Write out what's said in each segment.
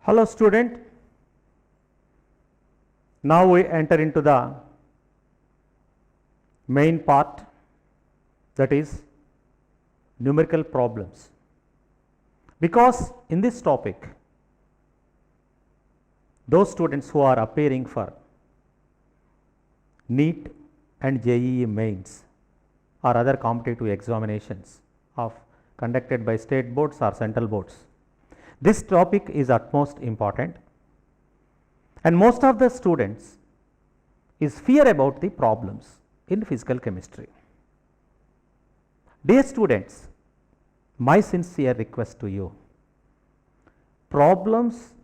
Hello student, now we enter into the main part, that is numerical problems. Because in this topic, those students who are appearing for NEET and JEE mains or other competitive examinations conducted by state boards or central boards, this topic is utmost important, and most of the students is fear about the problems in physical chemistry. Dear students, my sincere request to you, problems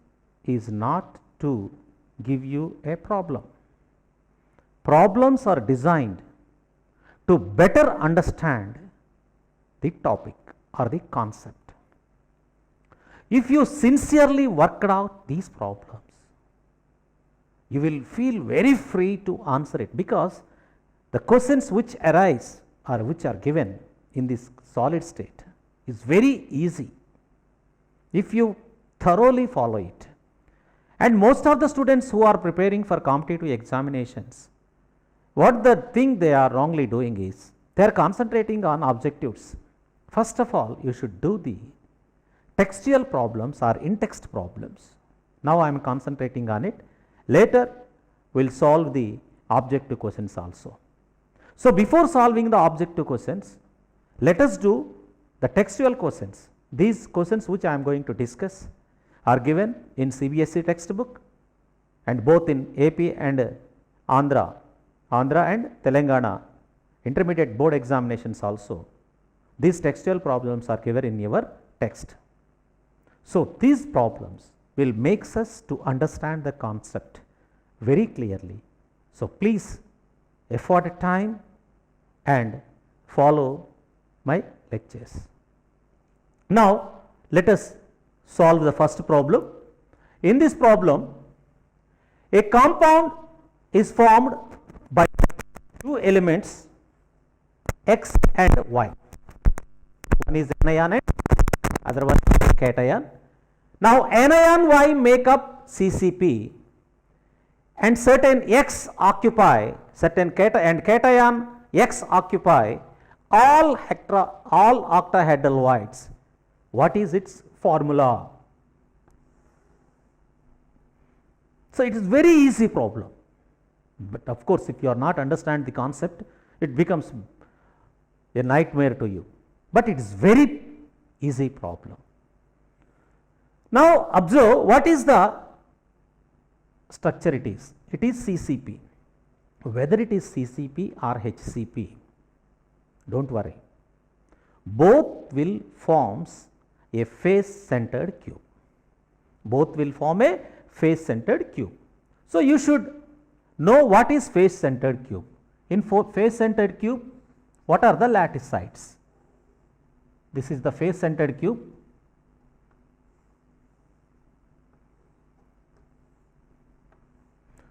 is not to give you a problem. Problems are designed to better understand the topic or the concept. If you sincerely worked out these problems, you will feel very free to answer it, because the questions which arise or which are given in this solid state is very easy if you thoroughly follow it. And most of the students who are preparing for competitive examinations, what the thing they are wrongly doing is they are concentrating on objectives. First of all, you should do the textual problems or in-text problems. Now I am concentrating on it. Later we will solve the objective questions also. So before solving the objective questions, let us do the textual questions. These questions which I am going to discuss are given in CBSE textbook, and both in AP and Andhra and Telangana intermediate board examinations also. These textual problems are given in your text. So these problems will make us to understand the concept very clearly. So please afford time and follow my lectures. Now let us solve the first problem. In this problem, a compound is formed by two elements X and Y. One is anion and other one is cation. Now anion Y make up CCP, and certain X occupy certain cation X occupy all octahedral voids. What is its formula? So it is very easy problem, but of course if you are not understand the concept, it becomes a nightmare to you, but it is very easy problem. Now observe what is the structure it is. It is CCP. Whether it is CCP or HCP, don't worry, both will forms a face centered cube. Both will form a face centered cube. So you should know what is face centered cube. In face centered cube, what are the lattice sides? This is the face centered cube.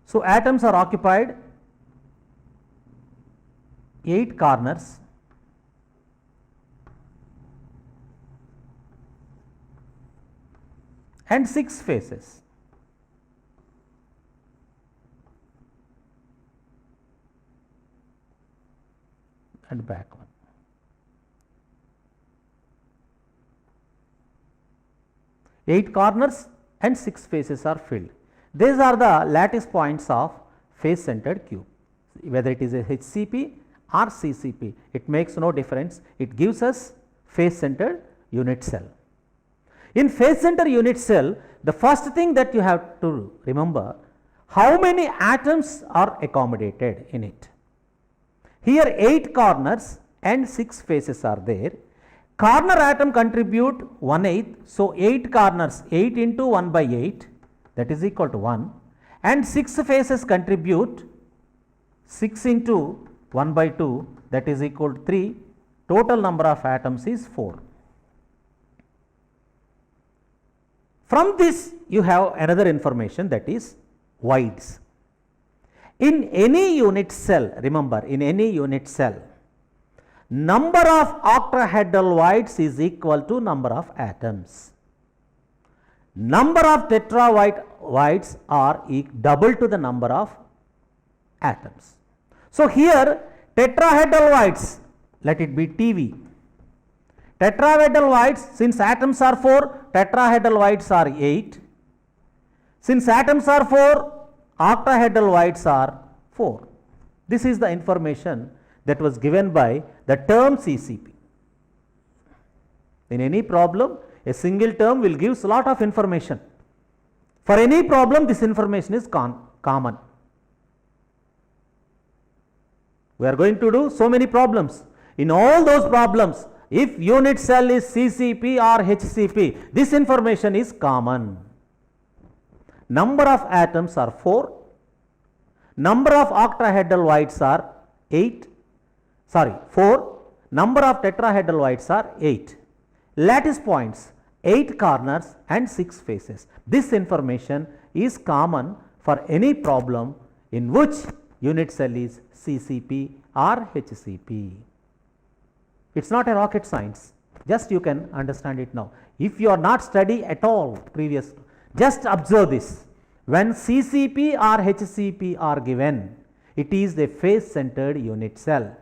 So atoms are occupied 8 corners and 6 faces. And back one. Eight corners and 6 faces are filled. These are the lattice points of face centered cube. Whether it is a HCP or CCP, it makes no difference. It gives us face centered unit cell. In face centered unit cell, the first thing that you have to remember, how many atoms are accommodated in it. Here 8 corners and 6 faces are there. Corner atom contribute 1/8. So 8 corners, 8 into 1 by 8, that is equal to 1, and 6 faces contribute 6 into 1 by 2, that is equal to 3. Total number of atoms is 4. From this you have another information, that is voids. In any unit cell, remember, in any unit cell, number of octahedral voids is equal to number of atoms. number of tetrahedrides are double to the number of atoms. So here tetrahedrides, let it be TV. Tetrahedrides, since atoms are 4, tetrahedrides are 8. Since atoms are 4, octahedrides are 4. This is the information that was given by the term CCP. In any problem, a single term will give a lot of information. For any problem, this information is common. We are going to do so many problems. In all those problems, if unit cell is CCP or HCP, this information is common. Number of atoms are 4. Number of octahedrides are 4. Number of tetrahedrides are 8. Lattice points, 8 corners and 6 faces. This information is common for any problem in which unit cell is CCP or HCP. It's not a rocket science, just you can understand it now. If you are not study at all previous, just observe this. When CCP or HCP are given, it is a face-centered unit cell.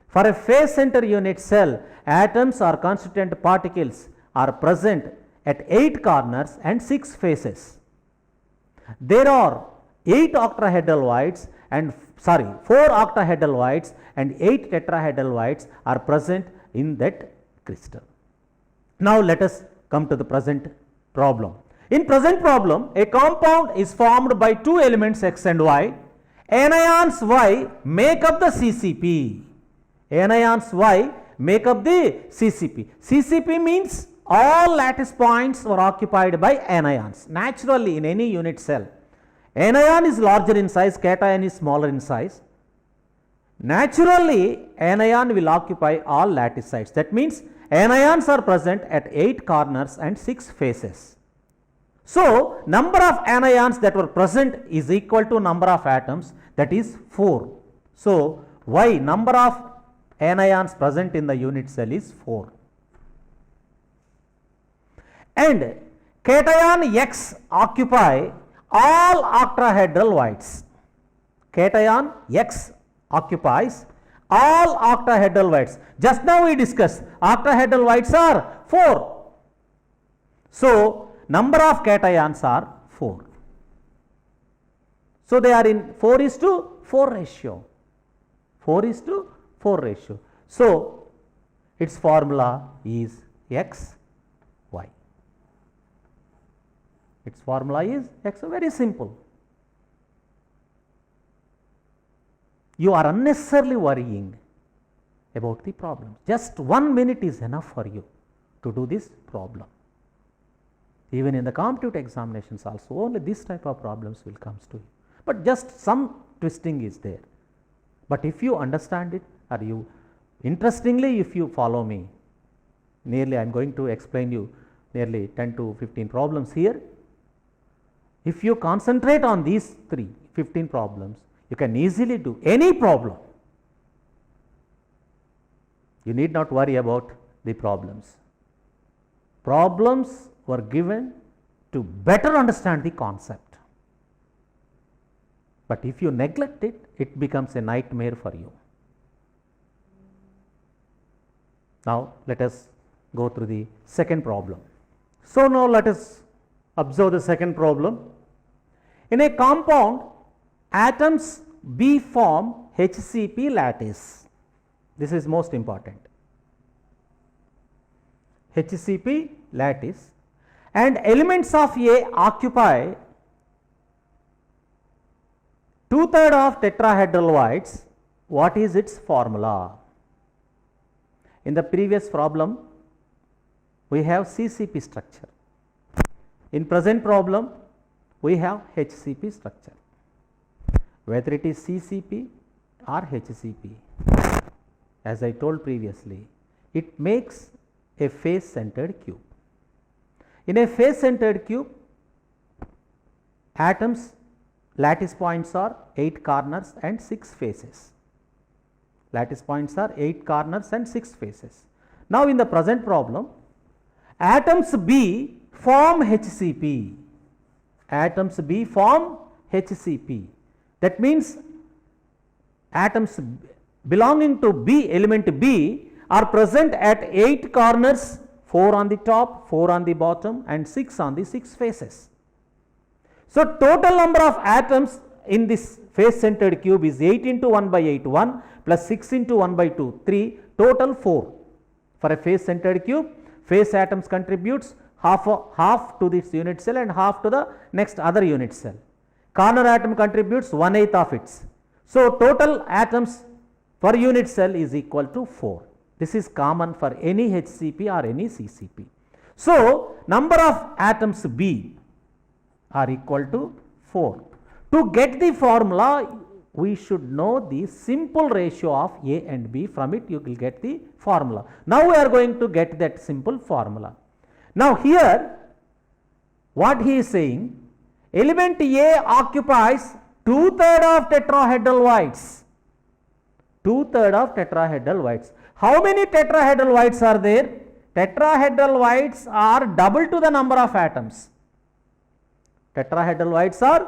For a face-centered unit cell, atoms or constituent particles are present at 8 corners and 6 faces. There are 4 octahedrides and 8 tetrahedrides are present in that crystal. Now let us come to the present problem. In present problem, a compound is formed by 2 elements X and Y. Anions Y make up the CCP. Anions Y make up the CCP. CCP means all lattice points were occupied by anions. Naturally, in any unit cell, anion is larger in size, cation is smaller in size. Naturally, anion will occupy all lattice sites. That means anions are present at 8 corners and 6 faces. So, number of anions that were present is equal to number of atoms, that is 4. So, Y, number of anions present in the unit cell is 4. And cation X occupy all octahedrides. Cation X occupies all octahedrides. Just now we discussed octahedrides are 4. So, number of cations are 4. So, they are in 4:4 ratio. 4:4 ratio. So, its formula is X, Y. Its formula is X, very simple. You are unnecessarily worrying about the problem. Just 1 minute is enough for you to do this problem. Even in the competitive examinations also, only this type of problems will come to you. But just some twisting is there. But if you understand it, or you interestingly, if you follow me, nearly I am going to explain you nearly 10 to 15 problems here. If you concentrate on these 15 problems, you can easily do any problem. You need not worry about the problems. Problems were given to better understand the concept. But if you neglect it, it becomes a nightmare for you. Now, let us go through the second problem. So, now let us observe the second problem. In a compound, atoms B form HCP lattice. This is most important. HCP lattice, and elements of A occupy 2/3 of tetrahedrides. What is its formula? In the previous problem, we have CCP structure. In present problem, we have HCP structure. Whether it is CCP or HCP, as I told previously, it makes a face-centered cube. In a face-centered cube, atoms lattice points are 8 corners and 6 faces. Lattice points are 8 corners and 6 faces. Now, in the present problem, atoms B form HCP. Atoms B form HCP. That means atoms belonging to B, element B, are present at 8 corners, 4 on the top, 4 on the bottom and 6 on the 6 faces. So, total number of atoms in this face centered cube is 8 into 1 by 8, 1 plus 6 into 1 by 2, 3, total 4. For a face centered cube, face atoms contributes half to this unit cell and half to the next other unit cell. Corner atom contributes 1/8 of its. So, total atoms per unit cell is equal to 4. This is common for any HCP or any CCP. So, number of atoms B are equal to 4. To get the formula, we should know the simple ratio of A and B. From it you will get the formula. Now, we are going to get that simple formula. Now, here what he is saying, element A occupies 2/3 of tetrahedral whites. 2/3 of tetrahedral whites. How many tetrahedral whites are there? Tetrahedral whites are double to the number of atoms. Tetrahedral whites are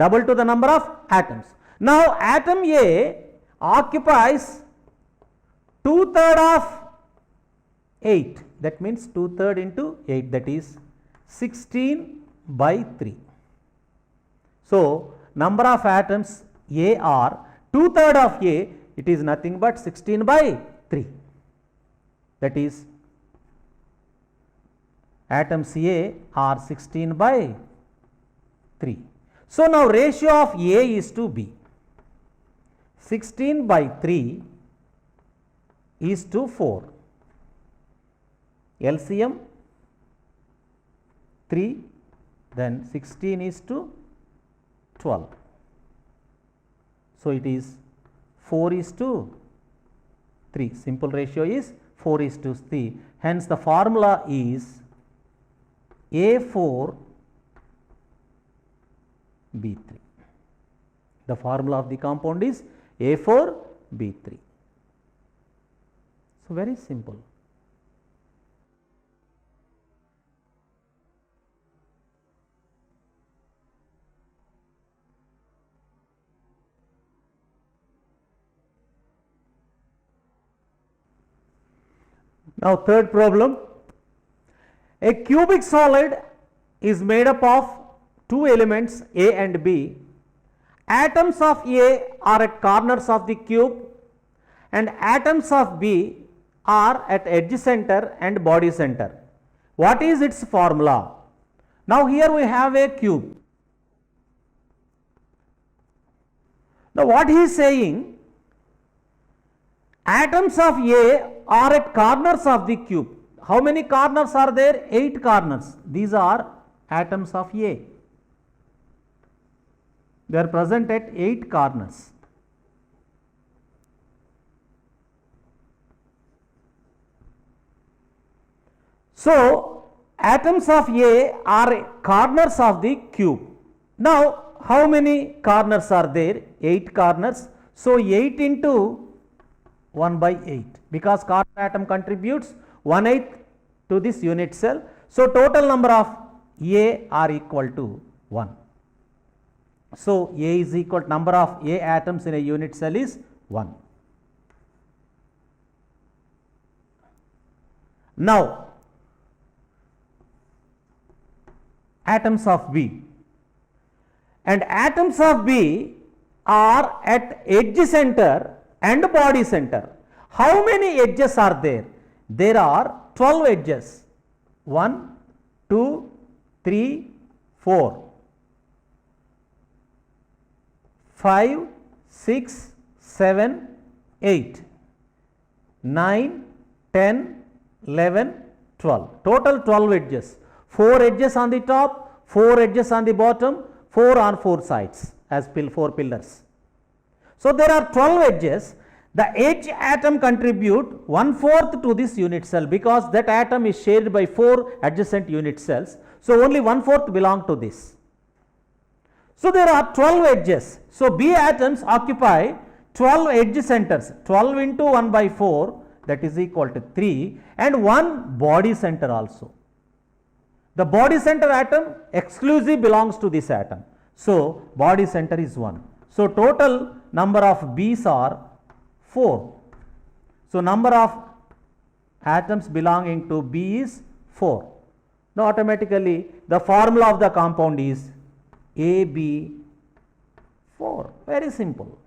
double to the number of atoms. Now, atom A occupies 2/3 of 8. That means 2/3 into 8, that is 16 by 3. So, number of atoms A are 2/3 of A, it is nothing but 16 by 3. That is, atoms A are 16 by 3. So, now ratio of A is to B. 16 by 3 is to 4. LCM 3, then 16 is to 12. So, it is 4 is to 3. Simple ratio is 4 is to 3. Hence, the formula is A4 B3. The formula of the compound is A4 B3. So, very simple. Now, third problem, a cubic solid is made up of two elements A and B. Atoms of A are at corners of the cube and atoms of B are at edge center and body center. What is its formula? Now, here we have a cube. Now, what he is saying, atoms of A are at corners of the cube. How many corners are there? 8 corners. These are atoms of A. They are present at 8 corners. So, atoms of A are corners of the cube. Now, how many corners are there? 8 corners. So, 8 into 1 by 8, because corner atom contributes 1/8 to this unit cell. So, total number of A are equal to 1. So, A is equal to number of A atoms in a unit cell is 1. Now, atoms of B, and atoms of B are at edge center and body center. How many edges are there? There are 12 edges. 1, 2, 3, 4, 5, 6, 7, 8, 9, 10, 11, 12. Total 12 edges. 4 edges on the top, 4 edges on the bottom, 4 on 4 sides as 4 pillars. So, there are 12 edges. The edge atom contribute 1/4 to this unit cell, because that atom is shared by 4 adjacent unit cells. So, only 1/4 belong to this. So, there are 12 edges. So, B atoms occupy 12 edge centers. 12 into 1 by 4, that is equal to 3, and 1 body center also. The body center atom exclusive belongs to this atom. So, body center is 1. So, total number of B's are 4. So, number of atoms belonging to B is 4. Now, automatically the formula of the compound is AB4. Very simple.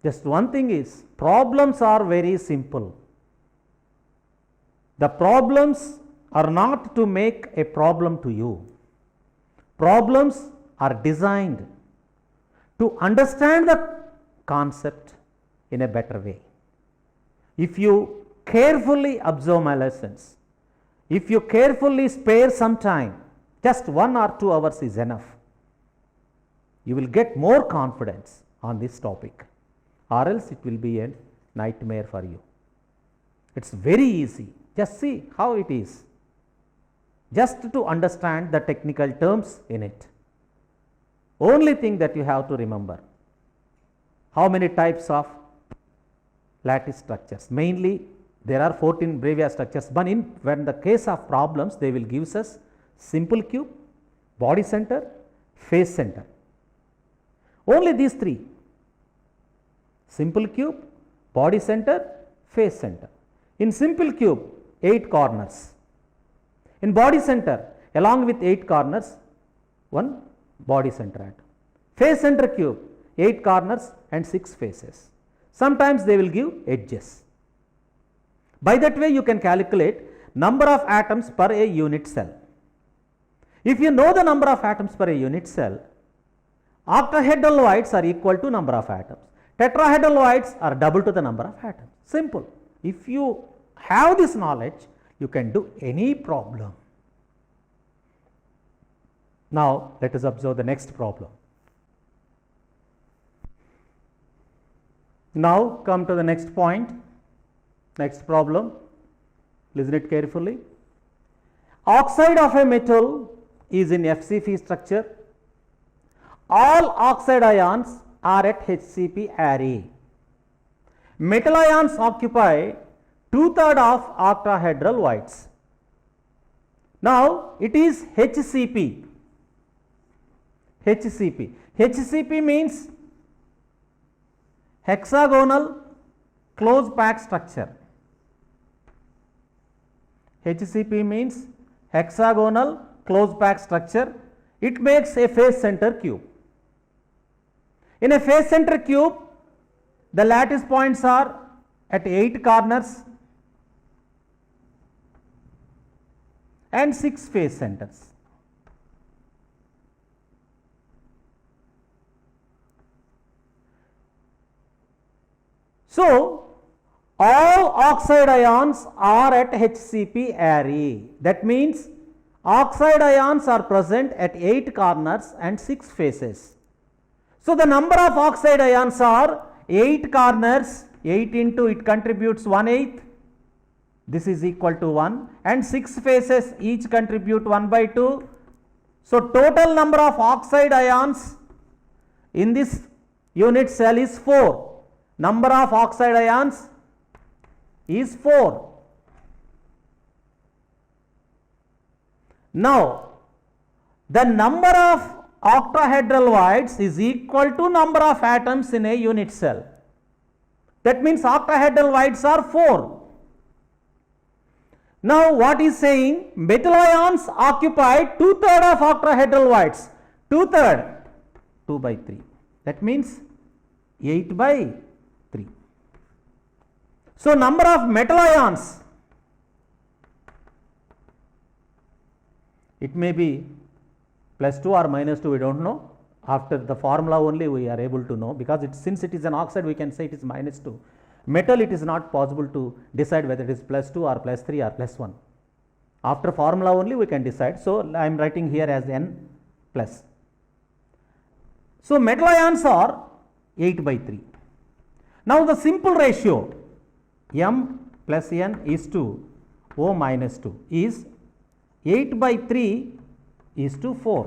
Just one thing is, problems are very simple. The problems are not to make a problem to you. Problems are designed to understand the concept in a better way. If you carefully observe my lessons, if you carefully spare some time, just 1 or 2 hours is enough. You will get more confidence on this topic, or else it will be a nightmare for you. It's very easy. Just see how it is. Just to understand the technical terms in it. Only thing that you have to remember, how many types of lattice structures. Mainly there are 14 Brevia structures, but when the case of problems, they will give us simple cube, body center, face center. Only these 3: simple cube, body center, face center. In simple cube, 8 corners. In body center, along with 8 corners, 1 body center atom. Face center cube, 8 corners and 6 faces. Sometimes they will give edges. By that way, you can calculate number of atoms per a unit cell. If you know the number of atoms per a unit cell, octahedral voids are equal to number of atoms. Tetrahedral voids are double to the number of atoms. Simple. If you have this knowledge, you can do any problem. Now, let us observe the next problem. Now, come to the next point, next problem. Listen it carefully. Oxide of a metal is in FCP structure. All oxide ions are at HCP array. Metal ions occupy 2/3 of octahedral voids. Now, it is HCP. HCP. HCP means hexagonal close packed structure. HCP means hexagonal close packed structure. It makes a face center cube. In a face center cube, the lattice points are at 8 corners and 6 face centers. So, all oxide ions are at HCP array. That means, oxide ions are present at 8 corners and 6 faces. So, the number of oxide ions are 8 corners, 8 into it contributes 1/8. This is equal to 1, and 6 faces each contribute 1/2. So, total number of oxide ions in this unit cell is 4. Number of oxide ions is 4. Now, the number of octahedral voids is equal to number of atoms in a unit cell. That means octahedral voids are 4. Now, what is saying? Metal ions occupy 2/3 of octahedral voids. 2/3, 2/3. That means 8/3. So, number of metal ions, it may be +2 or -2, we do not know. After the formula only we are able to know, because since it is an oxide, we can say it is -2. Metal, it is not possible to decide whether it is +2 or +3 or +1. After formula only we can decide. So, I am writing here as N plus. So, metal ions are 8/3. Now, the simple ratio M plus N is to O minus 2 is 8/3 is to 4.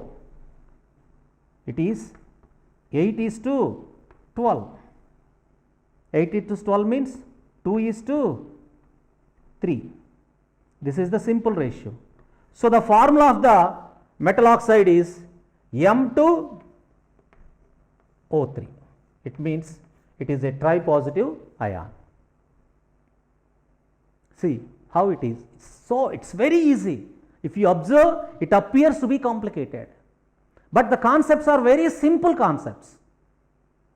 It is 8 is to 12. 8 is to 12 means 2 is to 3. This is the simple ratio. So, the formula of the metal oxide is M2O3. It means it is a tripositive ion. See how it is. So, it is very easy. If you observe, it appears to be complicated, but the concepts are very simple concepts.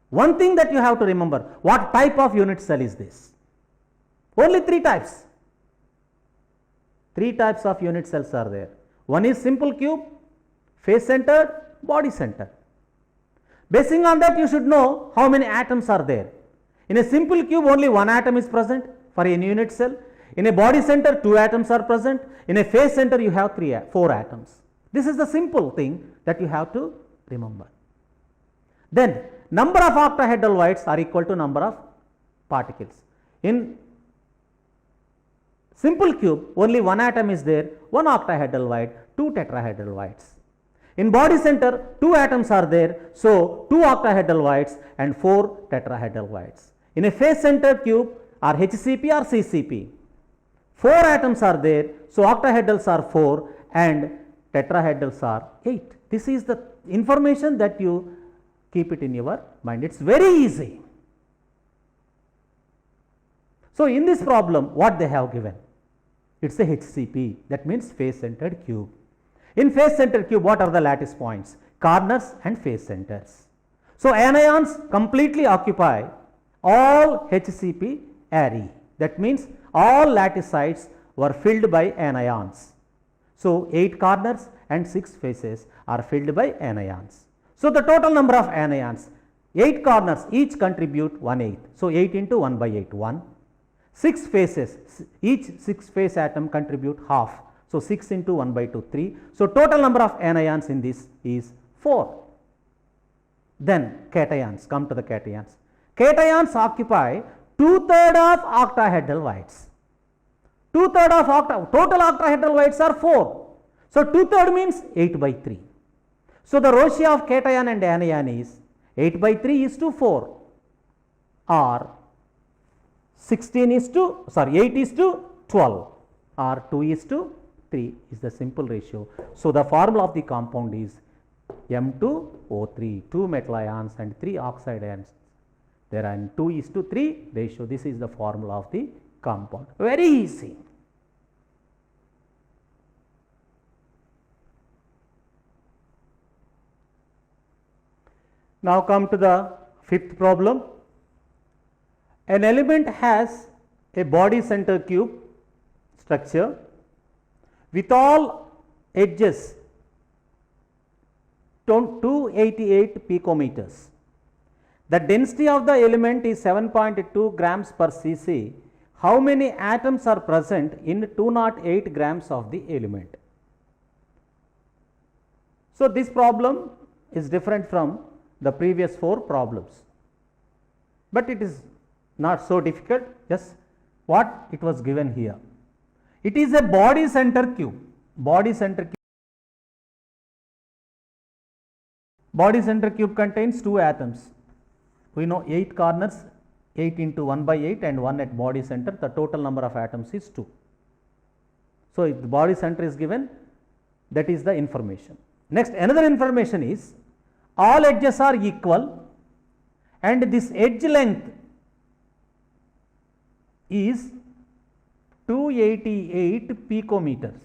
One thing that you have to remember, what type of unit cell is this? Only 3 types. 3 types of unit cells are there. One is simple cube, face centered, body centered. Basing on that, you should know how many atoms are there. In a simple cube, only 1 atom is present for a unit cell. In a body center, 2 atoms are present. In a face center, you have 4 atoms. This is the simple thing that you have to remember. Then, number of octahedral voids are equal to number of particles. In simple cube, only 1 atom is there, 1 octahedral void, 2 tetrahedral voids. In body center, 2 atoms are there, so 2 octahedral voids and 4 tetrahedral voids. In a face center cube, or HCP or CCP, 4 atoms are there, so octahedrals are 4 and tetrahedrals are 8. This is the information that you keep it in your mind. It is very easy. So, in this problem, what they have given? It is a HCP, that means face centered cube. In face centered cube, what are the lattice points? Corners and face centers. So, anions completely occupy all HCP array. That means all lattice sites were filled by anions. So, 8 corners and 6 faces are filled by anions. So, the total number of anions, 8 corners each contribute 1/8. So, 8 into 1 by 8, 1. 6 faces, each 6 face atom contribute half. So, 6 into 1 by 2, 3. So, total number of anions in this is 4. Then cations, come to the cations. Cations occupy 2/3 of octahedral voids. 2/3 of total octahedral voids are 4. So, 2/3 means 8 by 3. So, the ratio of cation and anion is 8 by 3 is to 4 or 8 is to 12 or 2 is to 3 is the simple ratio. So, the formula of the compound is M2O3, 2 metal ions and 3 oxide ions. There are 2 is to 3 ratio. This is the formula of the compound. Very easy. Now, come to the 5th problem. An element has a body center cube structure with all edges 288 picometers. The density of the element is 7.2 grams per cc. How many atoms are present in 208 grams of the element? So, this problem is different from the previous 4 problems, but it is not so difficult. Just what it was given here. It is a body center cube. Body center cube contains 2 atoms. We know 8 corners, 8 into 1 by 8 and 1 at body center. The total number of atoms is 2. So, if the body center is given, that is the information. Next, another information is all edges are equal and this edge length is 288 picometers.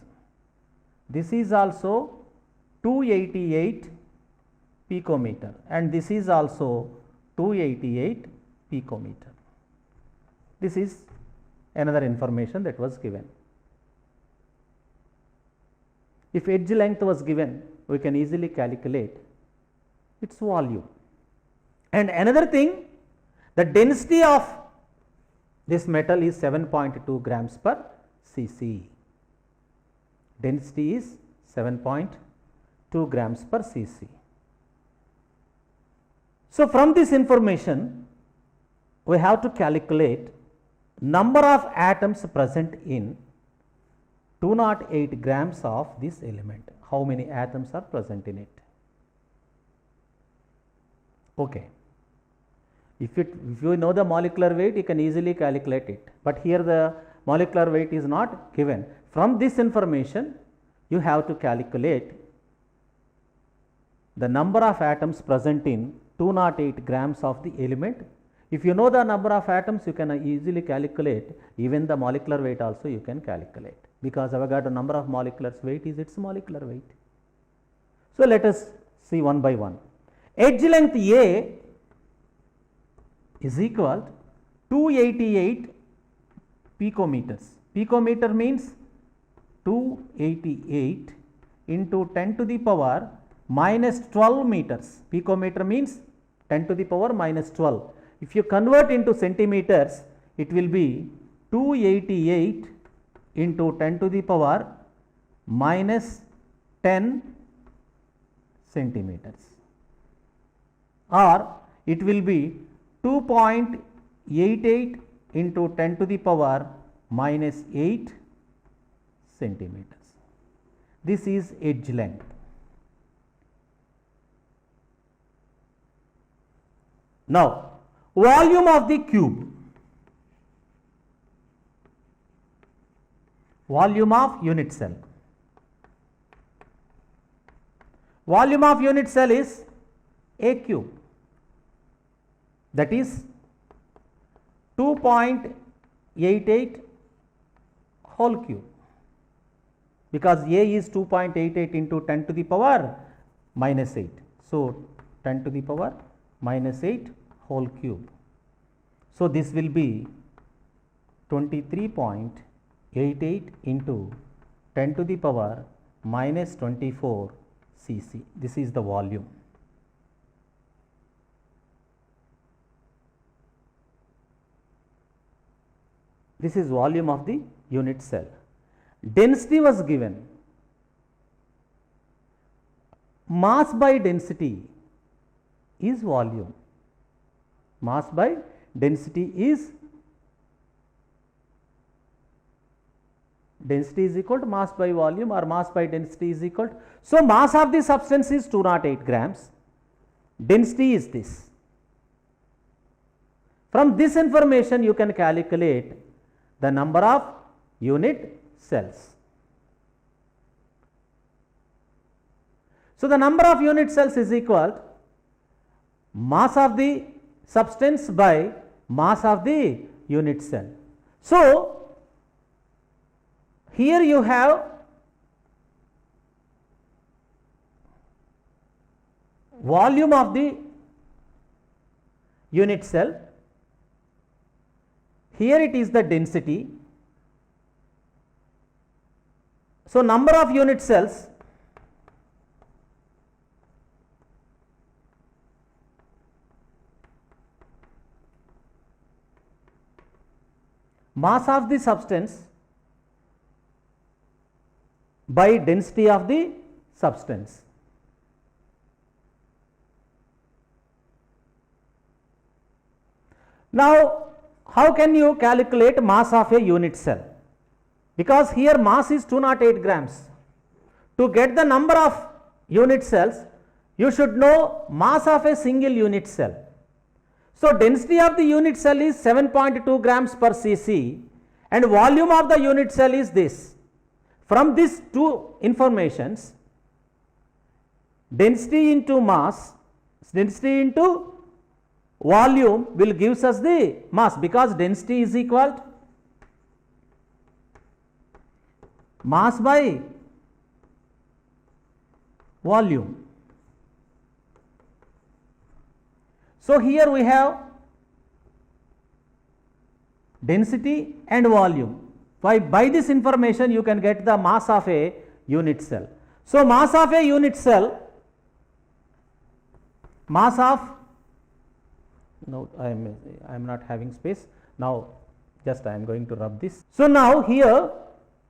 This is also 288 picometer and this is also 288 picometer. This is another information that was given. If edge length was given, we can easily calculate its volume. And another thing, the density of this metal is 7.2 grams per cc. Density is 7.2 grams per cc. So, from this information, we have to calculate number of atoms present in 208 grams of this element. How many atoms are present in it? Okay. If you know the molecular weight, you can easily calculate it, but here the molecular weight is not given. From this information, you have to calculate the number of atoms present in 208 grams of the element. If you know the number of atoms, you can easily calculate even the molecular weight also you can calculate, because Avogadro number of molecular weight is its molecular weight. So, let us see one by one. Edge length A is equal to 288 picometers. Picometer means 288 into 10 to the power minus 12 meters. Picometer means 10 to the power minus 12. If you convert into centimeters, it will be 288 into 10 to the power minus 10 centimeters, or it will be 2.88 into 10 to the power minus 8 centimeters. This is edge length. Now, volume of the cube. Volume of unit cell. Volume of unit cell is A cube, that is 2.88 whole cube, because A is 2.88 into 10 to the power minus 8. So, 10 to the power minus 8 whole cube. So, this will be 23.88 into 10 to the power minus 24 cc. This is the volume. This is volume of the unit cell. Density was given. Mass by density is volume. Mass by density is equal to mass by volume, or mass by density is equal to. So, mass of the substance is 208 grams, density is this. From this information you can calculate the number of unit cells. So, the number of unit cells is equal mass of the substance by mass of the unit cell. So, here you have volume of the unit cell, here it is the density. So, number of unit cells mass of the substance by density of the substance. Now, how can you calculate mass of a unit cell? Because here mass is 208 grams. To get the number of unit cells, you should know mass of a single unit cell. So, density of the unit cell is 7.2 grams per cc and volume of the unit cell is this. From these two informations, density into mass, density into volume will gives us the mass, because density is equal to mass by volume. So, here we have density and volume. By this information you can get the mass of a unit cell. So, mass of a unit cell, mass of, no, I am not having space. Now, just I am going to rub this. So, now here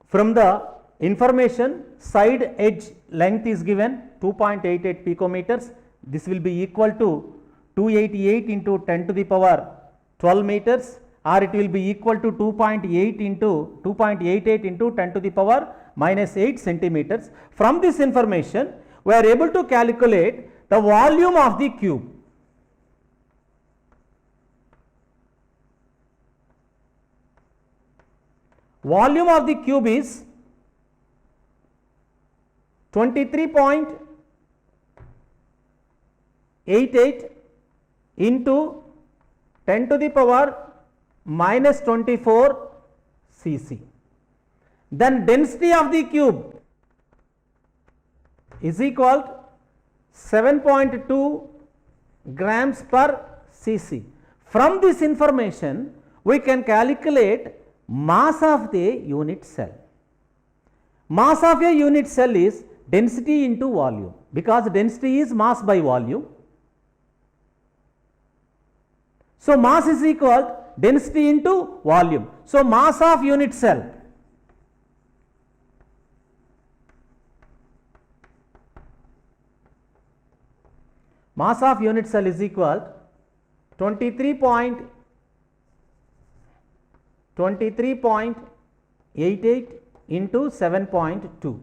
from the information, side edge length is given 2.88 picometers. This will be equal to 288 into 10 to the power 12 meters, or it will be equal to 2.88 into 10 to the power minus 8 centimeters. From this information, we are able to calculate the volume of the cube. Volume of the cube is 23.88 into 10 to the power minus 24 cc. Then density of the cube is equal to 7.2 grams per cc. From this information, we can calculate mass of the unit cell. Mass of a unit cell is density into volume, because density is mass by volume. So mass is equal to density into volume. So mass of unit cell is equal to 23.88 into 7.2.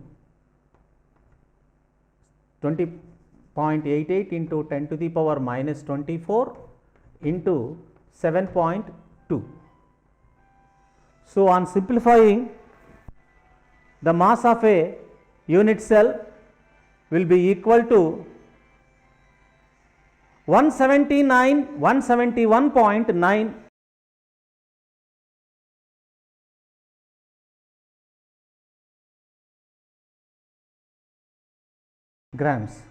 20.88 into 10 to the power minus 24 into 7.2. So on simplifying, the mass of a unit cell will be equal to 171.9 grams.